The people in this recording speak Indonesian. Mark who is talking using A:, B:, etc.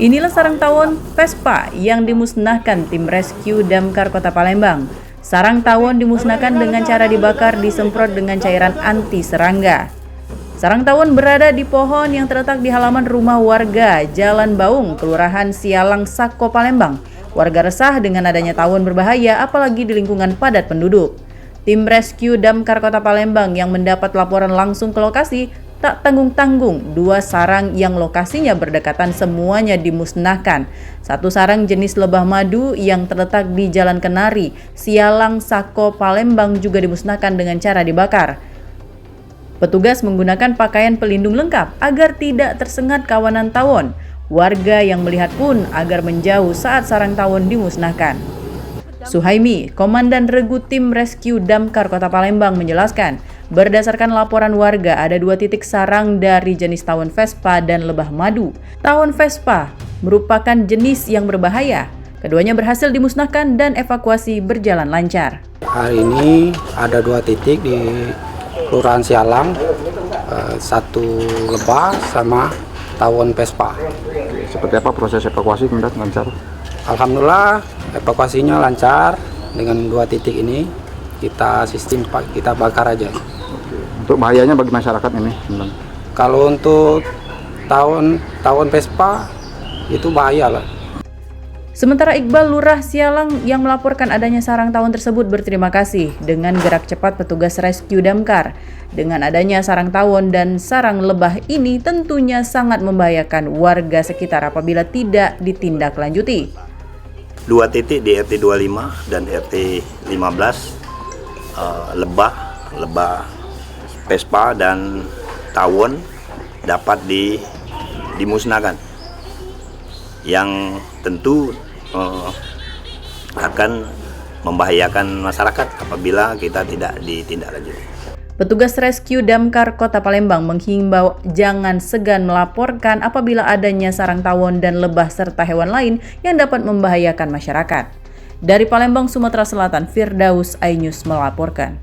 A: Inilah sarang tawon Vespa yang dimusnahkan tim rescue Damkar Kota Palembang. Sarang tawon dimusnahkan dengan cara dibakar disemprot dengan cairan anti serangga. Sarang tawon berada di pohon yang terletak di halaman rumah warga Jalan Baung, Kelurahan Sialang, Sako, Palembang. Warga resah dengan adanya tawon berbahaya apalagi di lingkungan padat penduduk. Tim rescue Damkar Kota Palembang yang mendapat laporan langsung ke lokasi tak tanggung-tanggung, 2 sarang yang lokasinya berdekatan semuanya dimusnahkan. 1 sarang jenis lebah madu yang terletak di Jalan Kenari, Sialang, Sako, Palembang juga dimusnahkan dengan cara dibakar. Petugas menggunakan pakaian pelindung lengkap agar tidak tersengat kawanan tawon. Warga yang melihat pun agar menjauh saat sarang tawon dimusnahkan. Suhaimi, Komandan Regu Tim Rescue Damkar Kota Palembang menjelaskan, berdasarkan laporan warga ada 2 titik sarang dari jenis tawon Vespa dan lebah madu. Tawon Vespa merupakan jenis yang berbahaya. Keduanya berhasil dimusnahkan dan evakuasi berjalan lancar.
B: Hari ini ada 2 titik di Kelurahan Sialang, 1 lebah sama tawon Vespa.
C: Seperti apa proses evakuasi lancar?
B: Alhamdulillah evakuasinya lancar. Dengan 2 titik ini kita bakar aja.
C: Untuk bahayanya bagi masyarakat ini?
B: Kalau untuk tawon Vespa itu bahaya lah.
A: Sementara Iqbal, Lurah Sialang yang melaporkan adanya sarang tawon tersebut berterima kasih dengan gerak cepat petugas rescue Damkar. Dengan adanya sarang tawon dan sarang lebah ini tentunya sangat membahayakan warga sekitar apabila tidak ditindaklanjuti.
D: 2 titik di RT 25 dan RT 15 lebah Vespa dan tawon dapat dimusnahkan, yang tentu akan membahayakan masyarakat apabila kita tidak ditindaklanjuti.
A: Petugas rescue Damkar Kota Palembang menghimbau jangan segan melaporkan apabila adanya sarang tawon dan lebah serta hewan lain yang dapat membahayakan masyarakat. Dari Palembang, Sumatera Selatan, Firdaus iNews melaporkan.